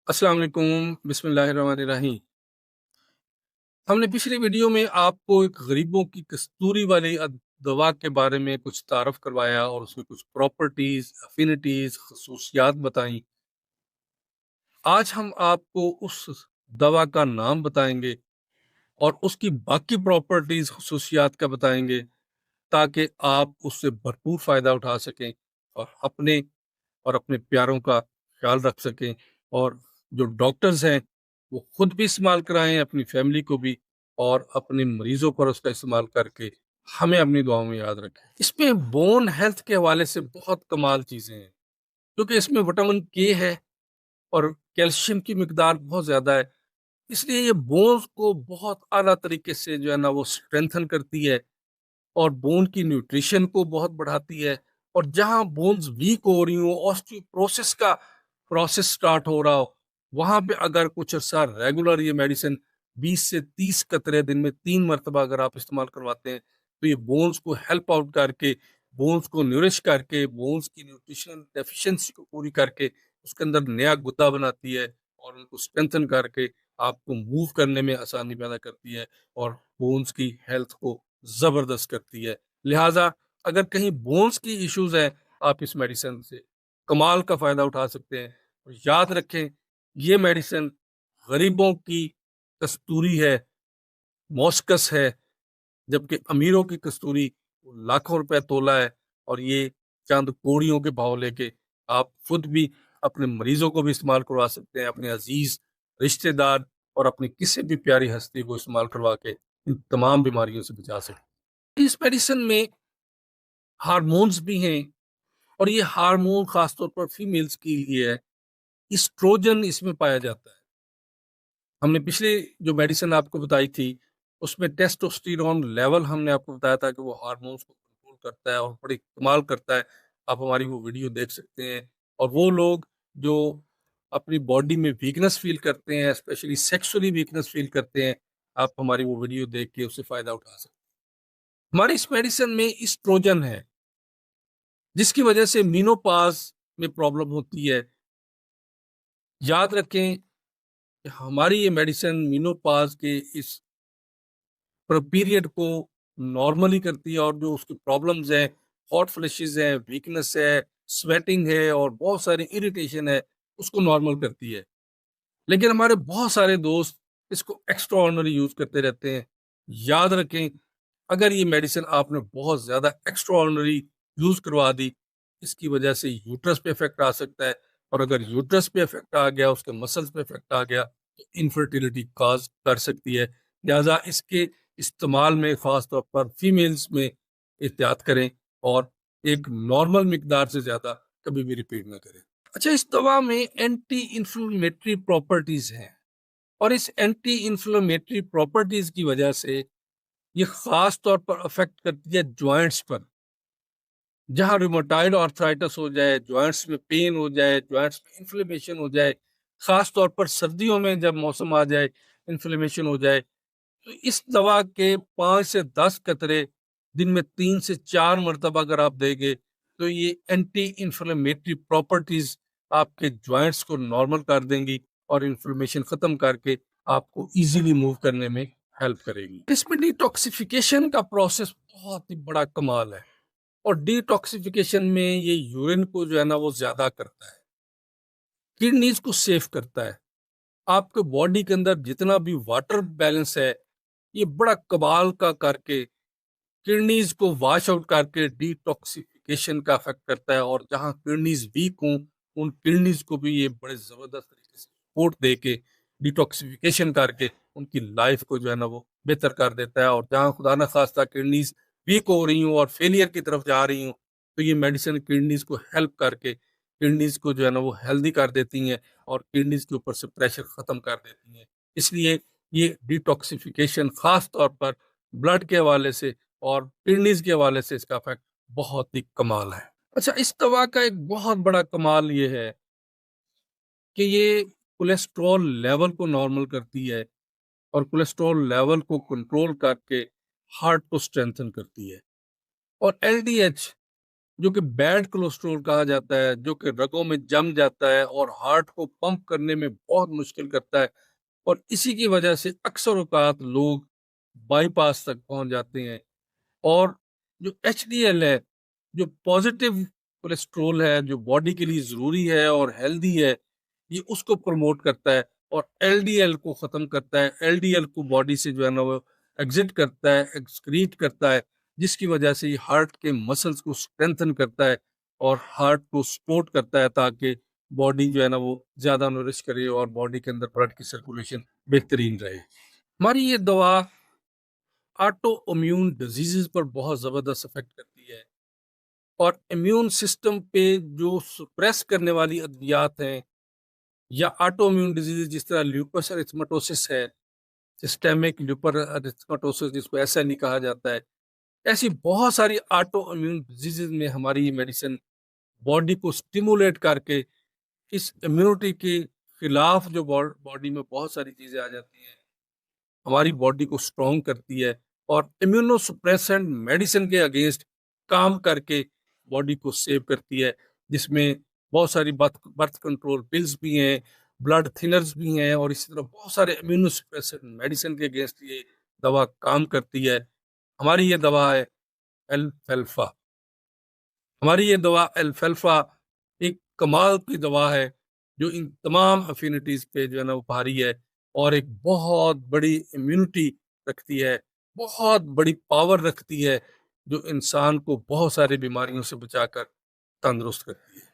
السلام علیکم، بسم اللہ الرحمن الرحیم۔ ہم نے پچھلی ویڈیو میں آپ کو ایک غریبوں کی کستوری والی دوا کے بارے میں کچھ تعارف کروایا اور اس میں کچھ پراپرٹیز، افینٹیز، خصوصیات بتائیں۔ آج ہم آپ کو اس دوا کا نام بتائیں گے اور اس کی باقی پراپرٹیز، خصوصیات کا بتائیں گے تاکہ آپ اس سے بھرپور فائدہ اٹھا سکیں اور اپنے پیاروں کا خیال رکھ سکیں، اور جو ڈاکٹرز ہیں وہ خود بھی استعمال کرائیں، اپنی فیملی کو بھی، اور اپنے مریضوں پر اس کا استعمال کر کے ہمیں اپنی دعاؤں میں یاد رکھیں۔ اس میں بون ہیلتھ کے حوالے سے بہت کمال چیزیں ہیں، کیونکہ اس میں وٹامن کے ہے اور کیلشیم کی مقدار بہت زیادہ ہے، اس لیے یہ بونز کو بہت اعلیٰ طریقے سے جو ہے نا وہ اسٹرینتھن کرتی ہے اور بون کی نیوٹریشن کو بہت بڑھاتی ہے۔ اور جہاں بونز ویک ہو رہی ہوں، آسٹیوپروسس کا پروسیس سٹارٹ ہو رہا ہو، وہاں پہ اگر کچھ عرصہ ریگولر یہ میڈیسن 20 سے 30 قطرے دن میں 3 مرتبہ اگر آپ استعمال کرواتے ہیں تو یہ بونز کو ہیلپ آؤٹ کر کے، بونز کو نیورش کر کے، بونز کی نیوٹریشن ڈیفیشنسی کو پوری کر کے اس کے اندر نیا گدا بناتی ہے اور ان کو اسٹرینتھن کر کے آپ کو موو کرنے میں آسانی پیدا کرتی ہے اور بونز کی ہیلتھ کو زبردست کرتی ہے۔ لہٰذا اگر کہیں بونز کی ایشوز ہیں، آپ اس میڈیسن سے کمال کا فائدہ اٹھا سکتے ہیں۔ اور یاد رکھیں، یہ میڈیسن غریبوں کی کستوری ہے، موسکس ہے، جبکہ امیروں کی کستوری لاکھوں روپے تولہ ہے، اور یہ چند کوڑیوں کے بھاؤ لے کے آپ خود بھی اپنے مریضوں کو بھی استعمال کروا سکتے ہیں، اپنے عزیز رشتہ دار اور اپنی کسی بھی پیاری ہستی کو استعمال کروا کے ان تمام بیماریوں سے بچا سکتے ہیں۔ اس میڈیسن میں ہارمونز بھی ہیں، اور یہ ہارمون خاص طور پر فیمیلز کے لیے ہے۔ اسٹروجن اس میں پایا جاتا ہے۔ ہم نے پچھلے جو میڈیسن آپ کو بتائی تھی اس میں ٹیسٹوسٹیرون لیول ہم نے آپ کو بتایا تھا کہ وہ ہارمونز کو کنٹرول کرتا ہے اور بڑی کمال کرتا ہے۔ آپ ہماری وہ ویڈیو دیکھ سکتے ہیں، اور وہ لوگ جو اپنی باڈی میں ویکنس فیل کرتے ہیں، اسپیشلی سیکسولی ویکنس فیل کرتے ہیں، آپ ہماری وہ ویڈیو دیکھ کے اس سے فائدہ اٹھا سکتے ہیں۔ ہماری اس میڈیسن میں اسٹروجن ہے، جس کی وجہ سے مینوپاز میں پرابلم ہوتی ہے۔ یاد رکھیں کہ ہماری یہ میڈیسن مینوپاز کے اس پیریڈ کو نارملی کرتی ہے، اور جو اس کی پرابلمز ہیں، ہاٹ فلیشز ہیں، ویکنس ہے، سویٹنگ ہے اور بہت ساری اریٹیشن ہے، اس کو نارمل کرتی ہے۔ لیکن ہمارے بہت سارے دوست اس کو ایکسٹرا آرڈنری یوز کرتے رہتے ہیں۔ یاد رکھیں، اگر یہ میڈیسن آپ نے بہت زیادہ ایکسٹرا آرڈنری یوز کروا دی، اس کی وجہ سے یوٹرس پہ افیکٹ آ سکتا ہے، اور اگر یوٹرس پہ افیکٹ آ گیا، اس کے مسلز پہ افیکٹ آ گیا تو انفرٹیلٹی کاز کر سکتی ہے۔ لہٰذا اس کے استعمال میں خاص طور پر فیمیلز میں احتیاط کریں، اور ایک نارمل مقدار سے زیادہ کبھی بھی ریپیٹ نہ کریں۔ اچھا، اس دوا میں اینٹی انفلیمیٹری پراپرٹیز ہیں، اور اس اینٹی انفلیمیٹری پراپرٹیز کی وجہ سے یہ خاص طور پر افیکٹ کرتی ہے جوائنٹس پر۔ جہاں ریموٹائڈ آرتھرائٹس ہو جائے، جوائنٹس میں پین ہو جائے، جوائنٹس میں انفلیمیشن ہو جائے، خاص طور پر سردیوں میں جب موسم آ جائے، انفلیمیشن ہو جائے، تو اس دوا کے 5 سے 10 قطرے دن میں 3 سے 4 مرتبہ اگر آپ دیں گے تو یہ اینٹی انفلیمیٹری پراپرٹیز آپ کے جوائنٹس کو نارمل کر دیں گی اور انفلیمیشن ختم کر کے آپ کو ایزیلی موو کرنے میں ہیلپ کرے گی۔ اس میں ڈیٹاکسیفیکیشن کا پروسیس بہت ہی بڑا کمال ہے، اور ڈیٹاکسیفیکیشن میں یہ یورین کو جو ہے نا وہ زیادہ کرتا ہے، کڈنیز کو سیف کرتا ہے۔ آپ کے باڈی کے اندر جتنا بھی واٹر بیلنس ہے، یہ بڑا کمال کا کر کے کڈنیز کو واش آؤٹ کر کے ڈیٹاکسیفیکیشن کا افیکٹ کرتا ہے، اور جہاں کڈنیز ویک ہوں ان کڈنیز کو بھی یہ بڑے زبردست طریقے سے سپورٹ دے کے ڈیٹاکسیفیکیشن کر کے ان کی لائف کو جو ہے نا وہ بہتر کر دیتا ہے۔ اور جہاں خدا نہ خواستہ کڈنیز ویک ہو رہی ہوں اور فیلئر کی طرف جا رہی ہوں تو یہ میڈیسن کڈنیز کو ہیلپ کر کے کڈنیز کو جو ہے نا وہ ہیلدی کر دیتی ہیں اور کڈنیز کے اوپر سے پریشر ختم کر دیتی ہیں۔ اس لیے یہ ڈیٹاکسیفیکیشن خاص طور پر بلڈ کے حوالے سے اور کڈنیز کے حوالے سے اس کا افیکٹ بہت ہی کمال ہے۔ اچھا، اس دوا کا ایک بہت بڑا کمال یہ ہے کہ یہ کولیسٹرول لیول کو نارمل کرتی ہے، اور کولیسٹرول لیول کو کنٹرول کر کے ہارٹ کو سٹرینتھن کرتی ہے، اور ایل ڈی ایچ جو کہ بیڈ کولیسٹرول کہا جاتا ہے، جو کہ رگوں میں جم جاتا ہے اور ہارٹ کو پمپ کرنے میں بہت مشکل کرتا ہے، اور اسی کی وجہ سے اکثر اوقات لوگ بائی پاس تک پہنچ جاتے ہیں۔ اور جو ایچ ڈی ایل ہے، جو پازیٹیو کولیسٹرول ہے، جو باڈی کے لیے ضروری ہے اور ہیلدی ہے، یہ اس کو پروموٹ کرتا ہے، اور ایل ڈی ایل کو ختم کرتا ہے۔ ایل ڈی ایل کو باڈی سے جو ہے نا وہ ایگزٹ کرتا ہے، ایکسکریٹ کرتا ہے، جس کی وجہ سے یہ ہارٹ کے مسلز کو اسٹرینتھن کرتا ہے اور ہارٹ کو سپورٹ کرتا ہے، تاکہ باڈی جو ہے نا وہ زیادہ نورش کرے اور باڈی کے اندر بلڈ کی سرکولیشن بہترین رہے۔ ہماری یہ دوا آٹو امیون ڈیزیزز پر بہت زبردست افیکٹ کرتی ہے، اور امیون سسٹم پہ جو سپریس کرنے والی ادویات ہیں یا آٹو امیون ڈیزیز جس طرح لیوپس ارتھمٹوسس ہے، سسٹیمک لیوپر ارتھمٹوسس جس کو ایسا نہیں کہا جاتا ہے، ایسی بہت ساری آٹو امیون ڈیزیز میں ہماری میڈیسن باڈی کو سٹیمولیٹ کر کے اس امیونٹی کے خلاف جو باڈی میں بہت ساری چیزیں آ جاتی ہیں، ہماری باڈی کو سٹرونگ کرتی ہے اور امیونو سپریسنٹ میڈیسن کے اگینسٹ کام کر کے باڈی کو سیو کرتی ہے، جس میں بہت ساری برتھ کنٹرول پلز بھی ہیں، بلڈ تھنرز بھی ہیں، اور اسی طرح بہت سارے امیونو سپریسنٹ میڈیسن کے اگینسٹ یہ دوا کام کرتی ہے۔ ہماری یہ دوا ہے الفیلفا۔ ہماری یہ دوا الفیلفا ایک کمال کی دوا ہے، جو ان تمام افینٹیز پہ جو ہے نا وہ بھاری ہے، اور ایک بہت بڑی امیونٹی رکھتی ہے، بہت بڑی پاور رکھتی ہے، جو انسان کو بہت ساری بیماریوں سے بچا کر تندرست کرتی ہے۔